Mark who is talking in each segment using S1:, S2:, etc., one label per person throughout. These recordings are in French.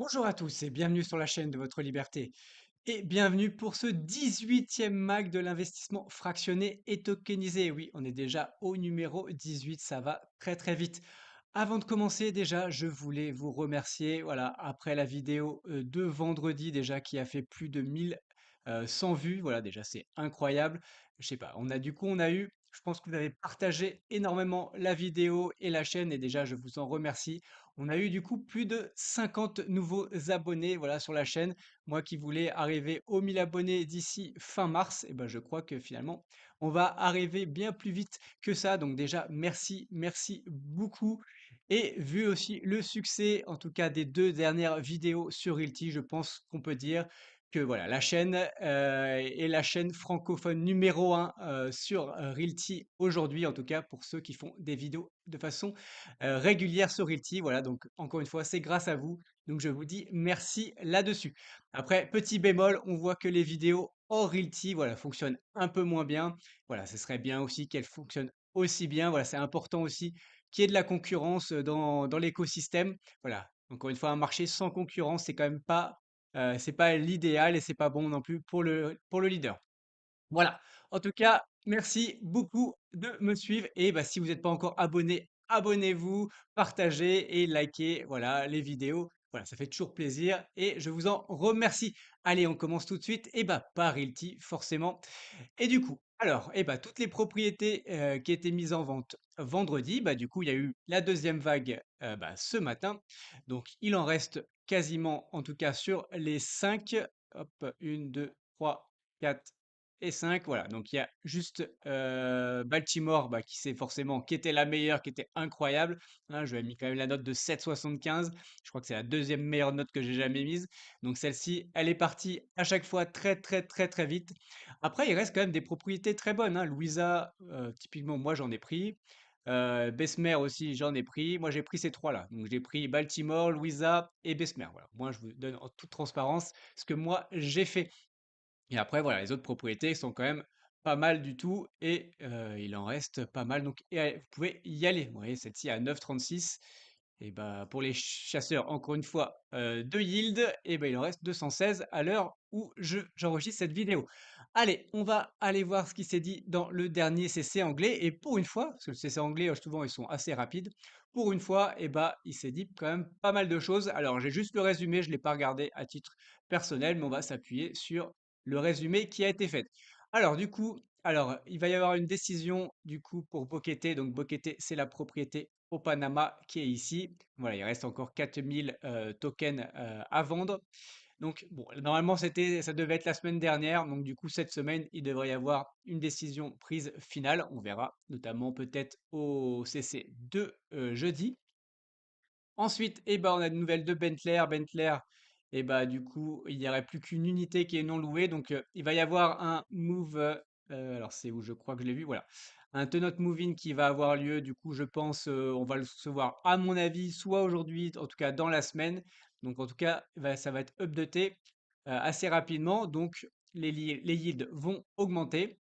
S1: Bonjour à tous et bienvenue sur la chaîne de votre liberté. Et bienvenue pour ce 18e mag de l'investissement fractionné et tokenisé. Oui, on est déjà au numéro 18, ça va très très vite. Avant de commencer, déjà, je voulais vous remercier. Voilà, après la vidéo de vendredi, déjà, qui a fait plus de 1100 vues. Voilà, déjà, c'est incroyable. Je sais pas, on a eu, je pense que vous avez partagé énormément la vidéo et la chaîne, et déjà, je vous en remercie. On a eu du coup plus de 50 nouveaux abonnés, voilà, sur la chaîne. Moi qui voulais arriver aux 1000 abonnés d'ici fin mars, et ben, je crois que finalement, on va arriver bien plus vite que ça. Donc déjà, merci, merci beaucoup. Et vu aussi le succès, en tout cas des 2 dernières vidéos sur Realty, je pense qu'on peut dire que voilà, la chaîne, est la chaîne francophone numéro 1, sur, Realty aujourd'hui, en tout cas pour ceux qui font des vidéos de façon, régulière sur Realty. Voilà, donc encore une fois, c'est grâce à vous, donc je vous dis merci là-dessus. Après, petit bémol, on voit que les vidéos hors Realty, voilà, fonctionnent un peu moins bien. Voilà, ce serait bien aussi qu'elles fonctionnent aussi bien. Voilà, c'est important aussi qu'il y ait de la concurrence dans l'écosystème. Voilà, encore une fois, un marché sans concurrence, c'est quand même pas, c'est pas l'idéal et c'est pas bon non plus pour le leader. Voilà. En tout cas, merci beaucoup de me suivre et bah, si vous n'êtes pas encore abonné, abonnez-vous, partagez et likez, voilà, les vidéos. Voilà, ça fait toujours plaisir et je vous en remercie. Allez, on commence tout de suite et bah, par Realty, forcément. Et du coup, alors, et bah, toutes les propriétés qui étaient mises en vente vendredi, bah, du coup, il y a eu la deuxième vague bah, ce matin. Donc, il en reste quasiment, en tout cas sur les 5. Hop, 1, 2, 3, 4 et 5. Voilà, donc il y a juste Baltimore bah, qui était la meilleure, qui était incroyable. Hein, je lui ai mis quand même la note de 7,75. Je crois que c'est la deuxième meilleure note que j'ai jamais mise. Donc celle-ci, elle est partie à chaque fois très très très très vite. Après, il reste quand même des propriétés très bonnes, hein. Louisa, typiquement, moi, j'en ai pris. Bessemer aussi, j'en ai pris. Moi, j'ai pris ces 3-là. Donc, j'ai pris Baltimore, Louisa et Bessemer. Voilà. Moi, je vous donne en toute transparence ce que moi, j'ai fait. Et après, voilà, les autres propriétés sont quand même pas mal du tout. Et il en reste pas mal. Donc, vous pouvez y aller. Vous voyez, celle-ci à 9,36. Et bah, pour les chasseurs, encore une fois, de yield, et ben il en reste 216 à l'heure où j'enregistre cette vidéo. Allez, on va aller voir ce qui s'est dit dans le dernier CC anglais. Et pour une fois, parce que le CC anglais, souvent, ils sont assez rapides. Pour une fois, et bah, il s'est dit quand même pas mal de choses. Alors, j'ai juste le résumé, je ne l'ai pas regardé à titre personnel, mais on va s'appuyer sur le résumé qui a été fait. Alors, du coup, il va y avoir une décision du coup pour Boquete. Donc Boquete, c'est la propriété au Panama qui est ici. Voilà, il reste encore 4000 tokens à vendre. Donc bon, normalement ça devait être la semaine dernière. Donc du coup cette semaine, il devrait y avoir une décision prise finale. On verra, notamment peut-être au CC de jeudi. Ensuite, eh ben, on a de nouvelles de Benteler. Benteler, et bah, du coup, il n'y aurait plus qu'une unité qui est non louée. Donc, il va y avoir un move. Alors, c'est où je crois que je l'ai vu. Voilà. Un tenant move-in qui va avoir lieu. Du coup, je pense, on va le recevoir, à mon avis, soit aujourd'hui, en tout cas dans la semaine. Donc, en tout cas, ça va être updaté assez rapidement. Donc, les yields vont augmenter.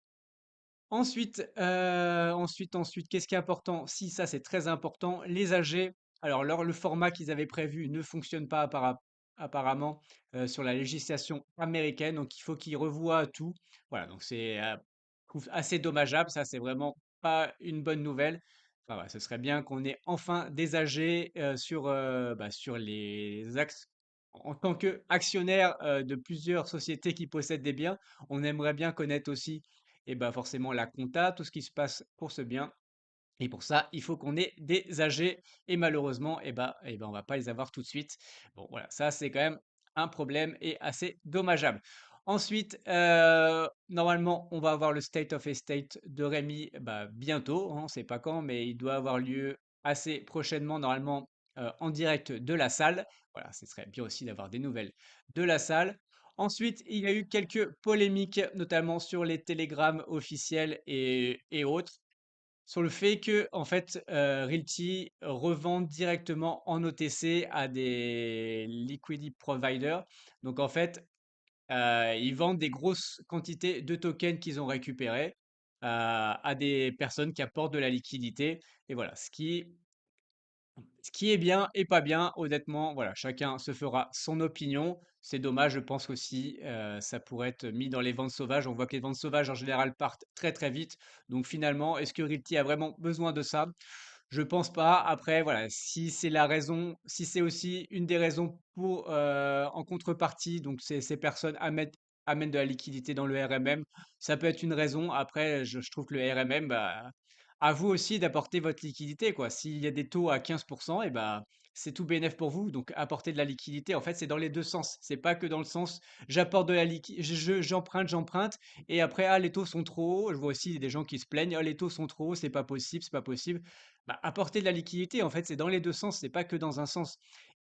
S1: Ensuite, qu'est-ce qui est important? Si, ça c'est très important, les AG, alors le format qu'ils avaient prévu ne fonctionne pas apparemment sur la législation américaine, donc il faut qu'ils revoient tout. Voilà, donc je trouve assez dommageable, ça c'est vraiment pas une bonne nouvelle. Enfin, voilà, ce serait bien qu'on ait enfin des AG sur les axes. En tant qu'actionnaire de plusieurs sociétés qui possèdent des biens, on aimerait bien connaître aussi et bah forcément la compta, tout ce qui se passe pour ce bien. Et pour ça, il faut qu'on ait des AG. Et malheureusement, on va pas les avoir tout de suite. Bon, voilà, ça c'est quand même un problème et assez dommageable. Ensuite, normalement, on va avoir le State of Estate de Rémi bah, bientôt. Hein, on ne sait pas quand, mais il doit avoir lieu assez prochainement, normalement, en direct de la salle. Voilà, ce serait bien aussi d'avoir des nouvelles de la salle. Ensuite, il y a eu quelques polémiques, notamment sur les télégrammes officiels et autres, sur le fait que, en fait, Realty revend directement en OTC à des liquidity providers. Donc, en fait, ils vendent des grosses quantités de tokens qu'ils ont récupérés à des personnes qui apportent de la liquidité. Et voilà, ce qui Ce qui est bien et pas bien, honnêtement, voilà, chacun se fera son opinion. C'est dommage, je pense qu'aussi, ça pourrait être mis dans les ventes sauvages. On voit que les ventes sauvages, en général, partent très, très vite. Donc finalement, est-ce que Realty a vraiment besoin de ça? Je pense pas. Après, voilà, si c'est la raison, si c'est aussi une des raisons pour, en contrepartie, donc ces personnes amènent de la liquidité dans le RMM, ça peut être une raison. Après, je trouve que le RMM, bah, à vous aussi d'apporter votre liquidité, quoi. S'il y a des taux à 15%, et bah, c'est tout bénef pour vous. Donc, apporter de la liquidité, en fait, c'est dans les deux sens. C'est pas que dans le sens, j'apporte de la liquidité, j'emprunte, et après, ah, les taux sont trop hauts. Je vois aussi des gens qui se plaignent, ah, les taux sont trop hauts, c'est pas possible, c'est pas possible. Bah, apporter de la liquidité, en fait, c'est dans les 2 sens, c'est pas que dans un sens.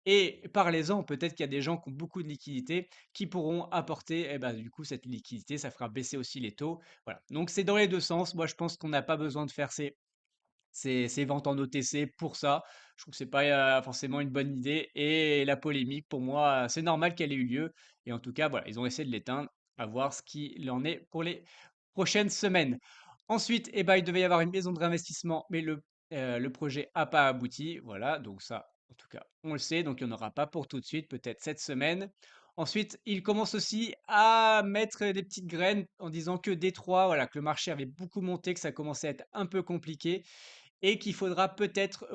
S1: Et parlez-en, peut-être qu'il y a des gens qui ont beaucoup de liquidité qui pourront apporter, eh ben, du coup, cette liquidité, ça fera baisser aussi les taux. Voilà. Donc, c'est dans les 2 sens. Moi, je pense qu'on n'a pas besoin de faire ces ventes en OTC pour ça. Je trouve que c'est pas forcément une bonne idée. Et la polémique, pour moi, c'est normal qu'elle ait eu lieu. Et en tout cas, voilà, ils ont essayé de l'éteindre. À voir ce qu'il en est pour les prochaines semaines. Ensuite, eh ben, il devait y avoir une maison de réinvestissement, mais le projet n'a pas abouti. Voilà, donc ça, en tout cas, on le sait. Donc, il n'y en aura pas pour tout de suite, peut-être cette semaine. Ensuite, il commence aussi à mettre des petites graines en disant que Détroit, voilà, que le marché avait beaucoup monté, que ça commençait à être un peu compliqué et qu'il faudra peut-être,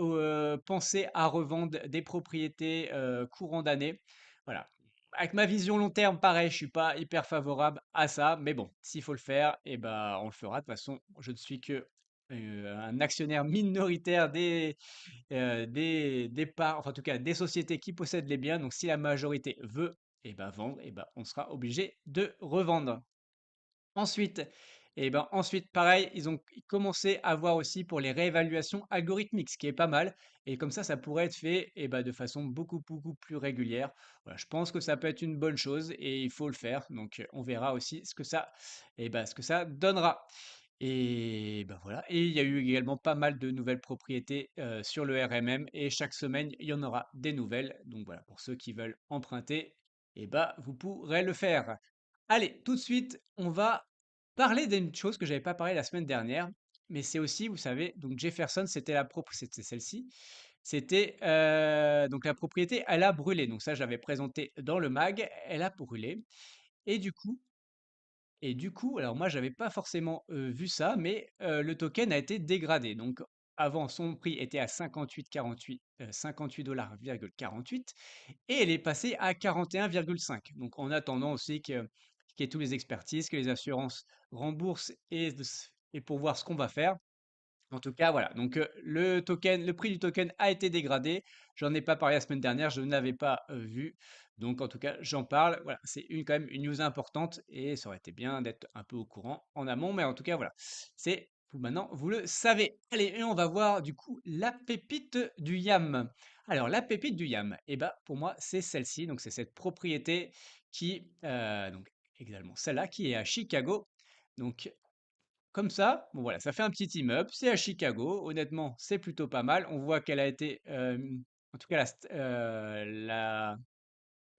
S1: penser à revendre des propriétés, courant d'année. Voilà. Avec ma vision long terme, pareil, je suis pas hyper favorable à ça, mais bon, s'il faut le faire et ben, on le fera. De toute façon, je ne suis que, un actionnaire minoritaire des parts, enfin, en tout cas, des sociétés qui possèdent les biens. Donc si la majorité veut et ben, vendre et ben, on sera obligé de revendre. Ensuite, ensuite, pareil, ils ont commencé à voir aussi pour les réévaluations algorithmiques, ce qui est pas mal. Et comme ça pourrait être fait de façon beaucoup, beaucoup plus régulière. Voilà, je pense que ça peut être une bonne chose et il faut le faire. Donc, on verra aussi ce que ça donnera. Et ben voilà. Et il y a eu également pas mal de nouvelles propriétés sur le RMM. Et chaque semaine, il y en aura des nouvelles. Donc voilà, pour ceux qui veulent emprunter, vous pourrez le faire. Allez, tout de suite, on va parler d'une chose que j'avais pas parlé la semaine dernière, mais c'est aussi, vous savez, donc Jefferson, c'était celle-ci, c'était donc la propriété, elle a brûlé. Donc ça, j'avais présenté dans le mag, elle a brûlé. Et du coup, alors moi, j'avais pas forcément vu ça, mais le token a été dégradé. Donc avant, son prix était à 58,48 et elle est passée à 41,5. Donc en attendant aussi qu'il y ait tous les expertises, que les assurances remboursent et pour voir ce qu'on va faire. En tout cas, voilà. Donc, le prix du token a été dégradé. J'en ai pas parlé la semaine dernière, je n'avais pas vu. Donc, en tout cas, j'en parle. Voilà, c'est quand même une news importante et ça aurait été bien d'être un peu au courant en amont. Mais en tout cas, voilà. Maintenant, vous le savez. Allez, et on va voir du coup la pépite du YAM. Alors, la pépite du YAM, pour moi, c'est celle-ci. Donc, c'est cette propriété donc, également celle-là, qui est à Chicago. Donc, comme ça, bon voilà, ça fait un petit immeuble, c'est à Chicago, honnêtement, c'est plutôt pas mal. On voit qu'elle a été, en tout cas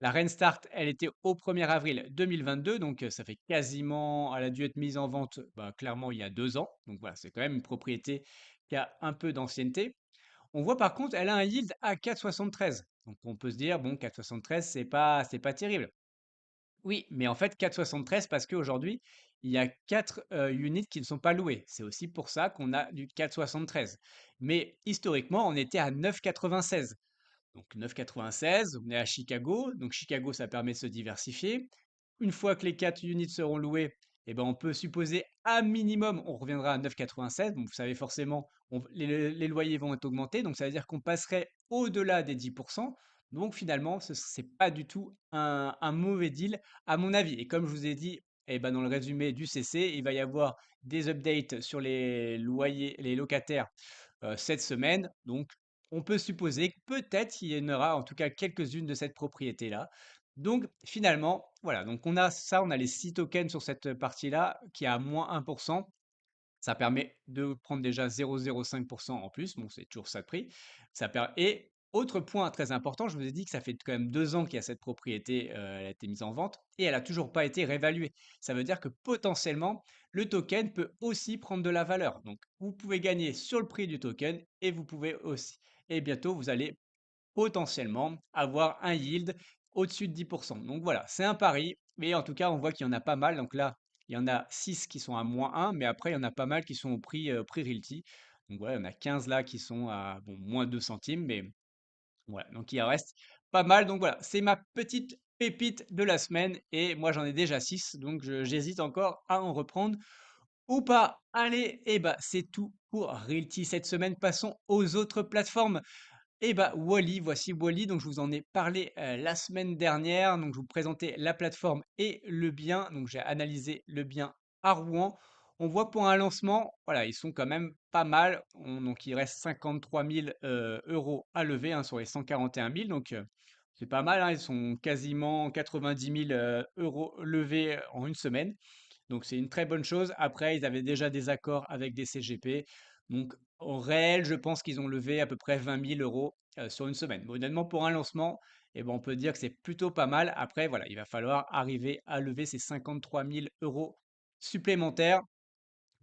S1: la Rain Start, elle était au 1er avril 2022, donc ça fait quasiment, elle a dû être mise en vente, bah, clairement il y a 2 ans. Donc voilà, c'est quand même une propriété qui a un peu d'ancienneté. On voit par contre, elle a un yield à 4,73. Donc on peut se dire, bon, 4,73, c'est pas terrible. Oui, mais en fait 4,73 parce qu'aujourd'hui, il y a 4 units qui ne sont pas loués. C'est aussi pour ça qu'on a du 4,73. Mais historiquement, on était à 9,96. Donc 9,96, on est à Chicago. Donc Chicago, ça permet de se diversifier. Une fois que les 4 units seront loués, on peut supposer à minimum, on reviendra à 9,96. Donc vous savez forcément, les loyers vont être augmentés. Donc ça veut dire qu'on passerait au-delà des 10%. Donc finalement, ce n'est pas du tout un mauvais deal à mon avis. Et comme je vous ai dit, dans le résumé du CC, il va y avoir des updates sur les loyers, les locataires cette semaine. Donc on peut supposer que peut-être qu'il y en aura en tout cas quelques-unes de cette propriété-là. Donc finalement, voilà, donc on a ça, on a les 6 tokens sur cette partie-là qui est à moins 1%. Ça permet de prendre déjà 0,05% en plus. Bon, c'est toujours ça de prix. Et autre point très important, je vous ai dit que ça fait quand même 2 ans qu'il y a cette propriété, elle a été mise en vente et elle n'a toujours pas été réévaluée. Ça veut dire que potentiellement, le token peut aussi prendre de la valeur. Donc, vous pouvez gagner sur le prix du token et vous pouvez aussi et bientôt vous allez potentiellement avoir un yield au-dessus de 10%. Donc voilà, c'est un pari, mais en tout cas, on voit qu'il y en a pas mal. Donc là, il y en a 6 qui sont à -1, mais après, il y en a pas mal qui sont au prix Realty. Donc voilà, il y en a 15 là qui sont à bon, moins 2 centimes, mais voilà, donc il en reste pas mal. Donc voilà, c'est ma petite pépite de la semaine et moi j'en ai déjà 6, donc j'hésite encore à en reprendre ou pas. Allez, et bah c'est tout pour Realty cette semaine. Passons aux autres plateformes. Et bah Wally, voici Wally, donc je vous en ai parlé la semaine dernière, donc je vous présentais la plateforme et le bien, donc j'ai analysé le bien à Rouen. On voit pour un lancement, voilà, ils sont quand même pas mal, donc il reste 53 000 euros à lever hein, sur les 141 000, donc c'est pas mal, hein, ils sont quasiment 90 000 euros levés en une semaine. Donc c'est une très bonne chose. Après, ils avaient déjà des accords avec des CGP. Donc au réel, je pense qu'ils ont levé à peu près 20 000 euros sur une semaine. Mais honnêtement, pour un lancement, eh ben, on peut dire que c'est plutôt pas mal. Après, voilà, il va falloir arriver à lever ces 53 000 euros supplémentaires.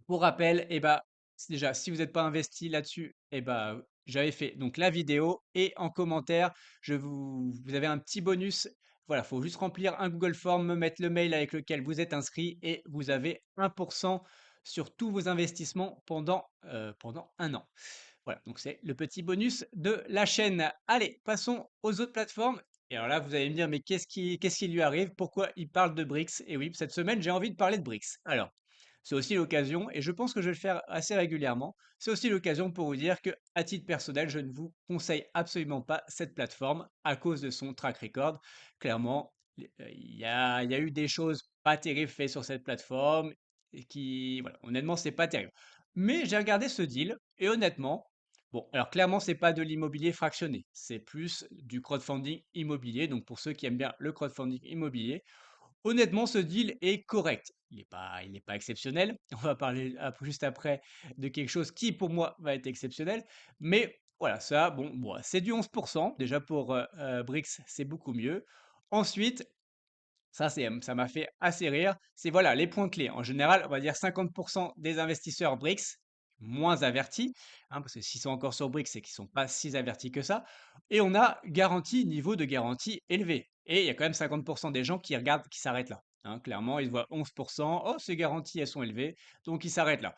S1: Pour rappel, eh ben, déjà, si vous n'êtes pas investi là-dessus, eh ben, j'avais fait donc la vidéo et en commentaire, vous avez un petit bonus. Voilà, faut juste remplir un Google Form, me mettre le mail avec lequel vous êtes inscrit et vous avez 1% sur tous vos investissements pendant un an. Voilà, donc c'est le petit bonus de la chaîne. Allez, passons aux autres plateformes. Et alors là, vous allez me dire, mais qu'est-ce qui lui arrive? Pourquoi il parle de BRICS? Et oui, cette semaine, j'ai envie de parler de BRICS. Alors, c'est aussi l'occasion, et je pense que je vais le faire assez régulièrement, c'est aussi l'occasion pour vous dire que, à titre personnel, je ne vous conseille absolument pas cette plateforme à cause de son track record. Clairement, il y a eu des choses pas terribles faites sur cette plateforme, et voilà, honnêtement, c'est pas terrible. Mais j'ai regardé ce deal, et honnêtement, bon, alors clairement, c'est pas de l'immobilier fractionné, c'est plus du crowdfunding immobilier. Donc pour ceux qui aiment bien le crowdfunding immobilier, honnêtement, ce deal est correct. Il est pas exceptionnel. On va parler juste après de quelque chose qui, pour moi, va être exceptionnel. Mais voilà, ça, bon, c'est du 11%. Déjà pour Brix, c'est beaucoup mieux. Ensuite, ça m'a fait assez rire. C'est voilà, les points clés. En général, on va dire 50% des investisseurs BRICS moins avertis, hein, parce que s'ils sont encore sur BRICS, c'est qu'ils sont pas si avertis que ça. Et on a garantie, niveau de garantie élevé. Et il y a quand même 50% des gens qui regardent, qui s'arrêtent là. Hein. Clairement, ils voient 11%. Oh, ces garanties, elles sont élevées. Donc, ils s'arrêtent là.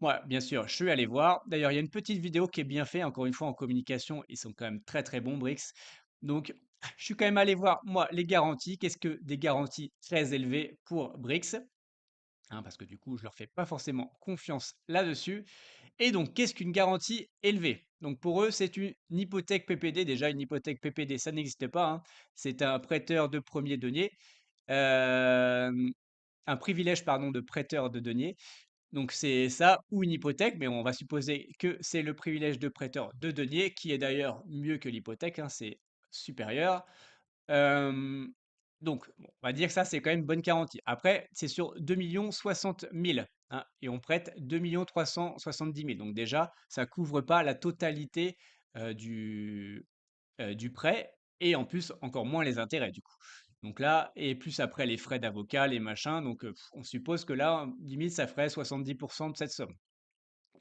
S1: Ouais, bien sûr, je suis allé voir. D'ailleurs, il y a une petite vidéo qui est bien faite. Encore une fois, en communication, ils sont quand même très très bons, BRICS. Donc, je suis quand même allé voir, moi, les garanties. Qu'est-ce que des garanties très élevées pour BRICS? Hein, parce que du coup, je leur fais pas forcément confiance là-dessus. Et donc, qu'est-ce qu'une garantie élevée? Donc, pour eux, c'est une hypothèque PPD. Déjà, une hypothèque PPD, ça n'existe pas. Hein. C'est un prêteur de premier denier. euh, un privilège, pardon, de prêteur de denier. Donc c'est ça ou une hypothèque, mais on va supposer que c'est le privilège de prêteur de denier, qui est d'ailleurs mieux que l'hypothèque, hein, c'est supérieur. Hem, donc bon, on va dire que ça, c'est quand même une bonne garantie. Après, c'est sur 2 060 000, hein, et on prête 2 370 000. Donc déjà, ça couvre pas la totalité, du prêt et en plus, encore moins les intérêts, du coup. Donc là et plus après les frais d'avocat, les machins, donc on suppose que là, limite, ça ferait 70 de cette somme.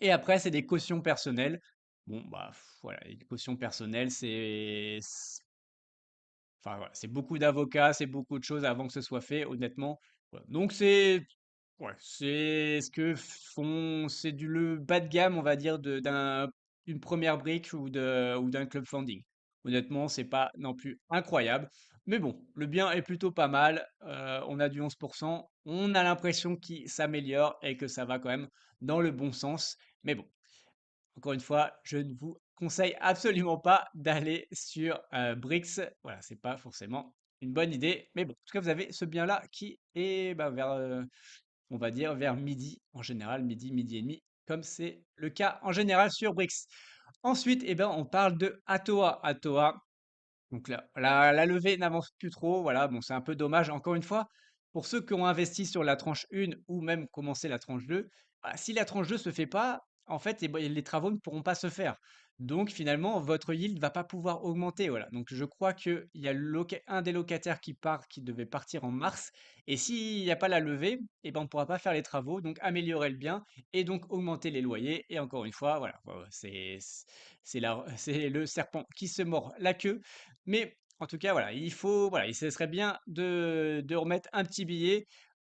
S1: Et après, c'est des cautions personnelles. Bon, bah, voilà, les cautions personnelles, enfin, voilà, c'est beaucoup d'avocats, c'est beaucoup de choses avant que ce soit fait, honnêtement. Voilà. Donc c'est ce que c'est le bas de gamme, on va dire, d'une première brique ou d'un club funding. Honnêtement, c'est pas non plus incroyable. Mais bon, le bien est plutôt pas mal. On a du 11%. On a l'impression qu'il s'améliore et que ça va quand même dans le bon sens. Mais bon, encore une fois, je ne vous conseille absolument pas d'aller sur Brix. Voilà, c'est pas forcément une bonne idée. Mais bon, en tout cas, vous avez ce bien-là qui est bah, vers, on va dire, vers midi, en général, midi, midi et demi, comme c'est le cas en général sur Brix. Ensuite, eh ben, on parle de Atoa. Atoa, donc la levée n'avance plus trop. Voilà, bon, c'est un peu dommage. Encore une fois, pour ceux qui ont investi sur la tranche 1 ou même commencé la tranche 2, bah, si la tranche 2 se fait pas, en fait, eh ben, les travaux ne pourront pas se faire. Donc finalement, votre yield va pas pouvoir augmenter, voilà. Donc je crois qu'il y a un des locataires qui part, qui devait partir en mars, et s'il n'y a pas la levée, eh ben on ne pourra pas faire les travaux, donc améliorer le bien et donc augmenter les loyers. Et encore une fois, voilà, c'est le serpent qui se mord la queue. Mais en tout cas, voilà, voilà, ce serait bien de remettre un petit billet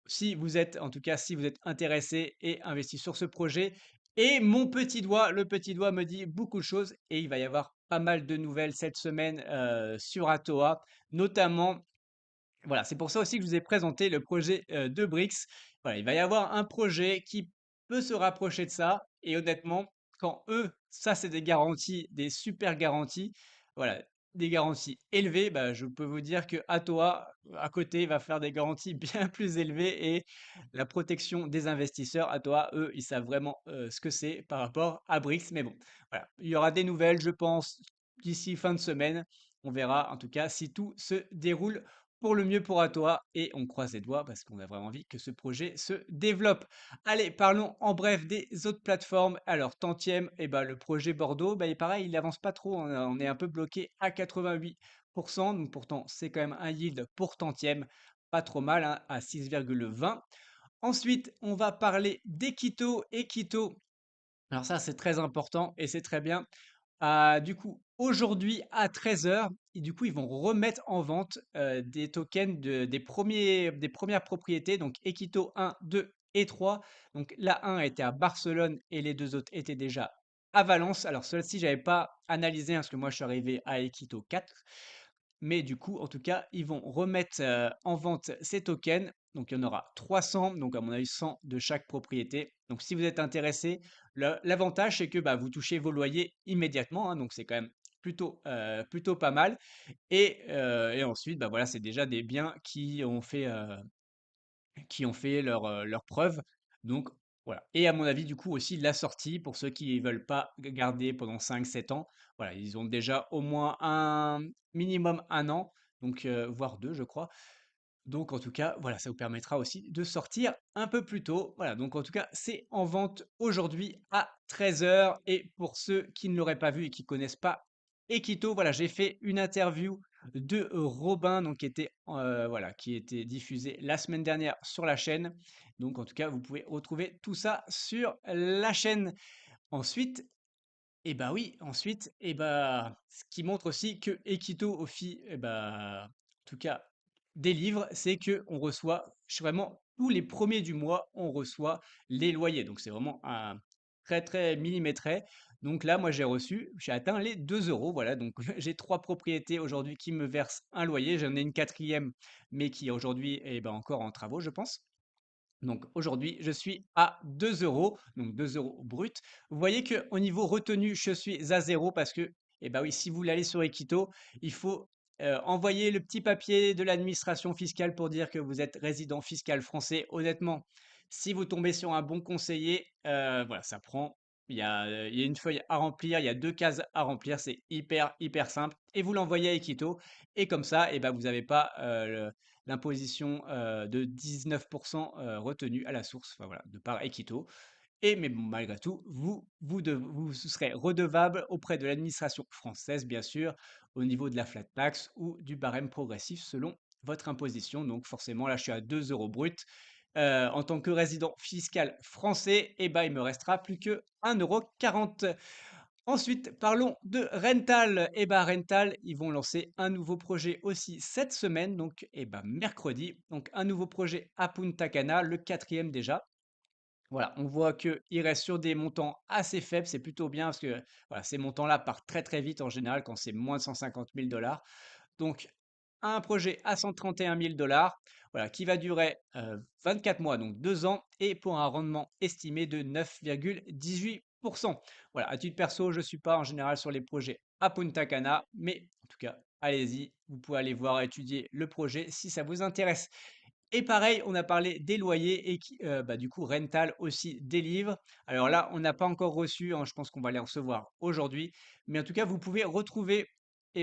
S1: si vous êtes, en tout cas, si vous êtes intéressé et investi sur ce projet. Et mon petit doigt, le petit doigt me dit beaucoup de choses et il va y avoir pas mal de nouvelles cette semaine sur Atoa, notamment voilà, c'est pour ça aussi que je vous ai présenté le projet de Brix. Voilà, il va y avoir un projet qui peut se rapprocher de ça. Et honnêtement, quand eux, ça c'est des garanties, des super garanties, voilà, des garanties élevées, bah, je peux vous dire que Atoa, à côté, va faire des garanties bien plus élevées et la protection des investisseurs, Atoa, eux, ils savent vraiment ce que c'est par rapport à Brix. Mais bon, voilà, il y aura des nouvelles, je pense, d'ici fin de semaine. On verra en tout cas si tout se déroule pour le mieux pour à toi et on croise les doigts parce qu'on a vraiment envie que ce projet se développe. Allez, parlons en bref des autres plateformes. Alors, Tantième, eh ben, le projet Bordeaux, bah, pareil, il n'avance pas trop. On est un peu bloqué à 88%. Donc, pourtant, c'est quand même un yield pour Tantième. Pas trop mal, hein, à 6,20. Ensuite, on va parler d'Equito. Equito, alors ça, c'est très important et c'est très bien. Du coup, aujourd'hui à 13 heures, et du coup, ils vont remettre en vente des tokens des premières propriétés, donc Equito 1, 2 et 3. Donc la 1 était à Barcelone et les deux autres étaient déjà à Valence. Alors celle-ci, j'avais pas analysé hein, parce que moi, je suis arrivé à Equito 4. Mais du coup, en tout cas, ils vont remettre en vente ces tokens. Donc, il y en aura 300, donc à mon avis 100 de chaque propriété. Donc, si vous êtes intéressé, l'avantage c'est que bah, vous touchez vos loyers immédiatement, hein, donc c'est quand même plutôt pas mal. Et ensuite, bah, voilà, c'est déjà des biens qui ont fait leur preuve. Donc voilà. Et à mon avis, du coup, aussi la sortie, pour ceux qui veulent pas garder pendant 5 7 ans, voilà, ils ont déjà au moins un minimum un an, donc voire 2, je crois. Donc en tout cas, voilà, ça vous permettra aussi de sortir un peu plus tôt. Voilà, donc en tout cas, c'est en vente aujourd'hui à 13 heures. Et pour ceux qui ne l'auraient pas vu et qui connaissent pas Equito, voilà, j'ai fait une interview de Robin, donc voilà, qui était diffusée la semaine dernière sur la chaîne. Donc en tout cas, vous pouvez retrouver tout ça sur la chaîne. Ensuite, et bah oui, ensuite, et bah, ce qui montre aussi que Equito et bah, en tout cas, délivre, c'est que on reçoit vraiment tous les premiers du mois, on reçoit les loyers. Donc c'est vraiment un très très millimétré. Donc là, moi j'ai atteint les 2 euros. Voilà, donc j'ai trois propriétés aujourd'hui qui me versent un loyer. J'en ai une quatrième, mais qui aujourd'hui est ben, encore en travaux, je pense. Donc aujourd'hui, je suis à 2 euros, donc 2 euros brut. Vous voyez qu'au niveau retenu, je suis à zéro parce que, eh ben oui, si vous voulez aller sur Equito, il faut envoyer le petit papier de l'administration fiscale pour dire que vous êtes résident fiscal français. Honnêtement, si vous tombez sur un bon conseiller, voilà, ça prend. Il y a une feuille à remplir, il y a deux cases à remplir, c'est hyper simple. Et vous l'envoyez à Equito. Et comme ça, eh ben, vous n'avez pas l'imposition de 19% retenue à la source, enfin, voilà, de par Equito. Mais bon, malgré tout, vous serez redevable auprès de l'administration française, bien sûr, au niveau de la flat tax ou du barème progressif selon votre imposition. Donc forcément, là, je suis à 2 euros brut. En tant que résident fiscal français, ben, il me restera plus que 1,40 €. Ensuite, parlons de Rental. Rental, ils vont lancer un nouveau projet aussi cette semaine, donc mercredi. Donc un nouveau projet à Punta Cana, le quatrième déjà. Voilà, on voit qu'il reste sur des montants assez faibles, c'est plutôt bien parce que voilà, ces montants-là partent très très vite en général quand c'est moins de 150 000 dollars. Donc un projet à 131 000 dollars, voilà, qui va durer 24 mois, donc 2 ans, et pour un rendement estimé de 9,18%. Voilà, à titre perso, je ne suis pas en général sur les projets à Punta Cana, mais en tout cas, allez-y, vous pouvez aller voir, étudier le projet si ça vous intéresse. Et pareil, on a parlé des loyers et bah, du coup, Rental aussi délivre. Alors là, on n'a pas encore reçu, hein, je pense qu'on va les recevoir aujourd'hui. Mais en tout cas, vous pouvez retrouver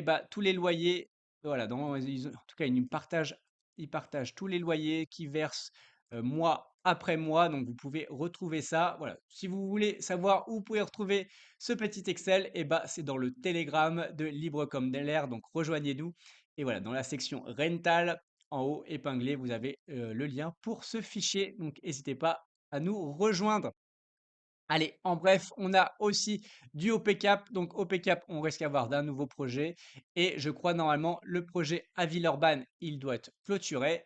S1: bah, tous les loyers. Voilà, en tout cas, ils partagent tous les loyers qu'ils versent mois après moi, donc vous pouvez retrouver ça. Voilà. Si vous voulez savoir où vous pouvez retrouver ce petit Excel, et bah, c'est dans le Telegram de Libre comme de l'air, donc rejoignez-nous. Et voilà, dans la section Rental, en haut épinglé, vous avez le lien pour ce fichier. Donc n'hésitez pas à nous rejoindre. Allez, en bref, on a aussi du OPCAP. Donc OPCAP, on risque d'avoir d'un nouveau projet. Et je crois normalement, le projet à Villeurbanne, il doit être clôturé.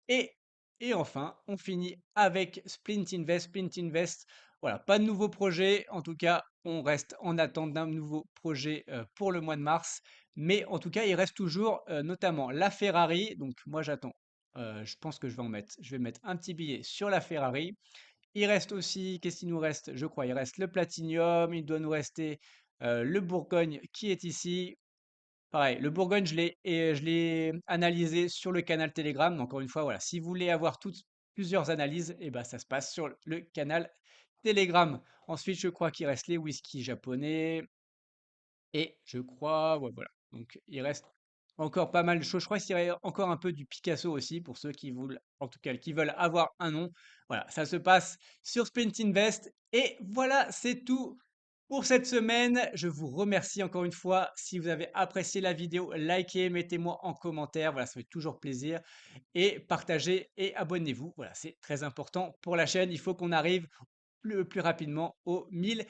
S1: Et, et enfin, on finit avec Splint Invest. Splint Invest, voilà, pas de nouveau projet. En tout cas, on reste en attente d'un nouveau projet pour le mois de mars. Mais en tout cas, il reste toujours notamment la Ferrari. Donc moi, j'attends. Je pense que je vais mettre un petit billet sur la Ferrari. Il reste aussi, qu'est-ce qu'il nous reste? Je crois, il reste le Platinium, il doit nous rester le Bourgogne qui est ici. Pareil, le Bourgogne, je l'ai analysé sur le canal Telegram. Donc, encore une fois, voilà, si vous voulez avoir toutes plusieurs analyses, et ben, ça se passe sur le canal Telegram. Ensuite, je crois qu'il reste les whisky japonais. Et je crois, ouais, voilà. Donc, il reste encore pas mal de choses. Je crois qu'il y a encore un peu du Picasso aussi pour ceux qui veulent, en tout cas, qui veulent avoir un nom. Voilà, ça se passe sur Sprint Invest. Et voilà, c'est tout pour cette semaine. Je vous remercie encore une fois. Si vous avez apprécié la vidéo, likez, mettez-moi en commentaire. Voilà, ça fait toujours plaisir. Et partagez et abonnez-vous. Voilà, c'est très important pour la chaîne. Il faut qu'on arrive le plus rapidement aux 1000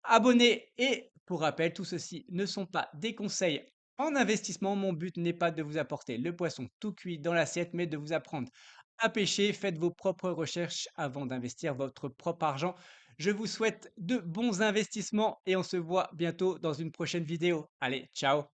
S1: abonnés. Et pour rappel, tout ceci ne sont pas des conseils en investissement. Mon but n'est pas de vous apporter le poisson tout cuit dans l'assiette, mais de vous apprendre à pêcher. Faites vos propres recherches avant d'investir votre propre argent. Je vous souhaite de bons investissements et on se voit bientôt dans une prochaine vidéo. Allez, ciao!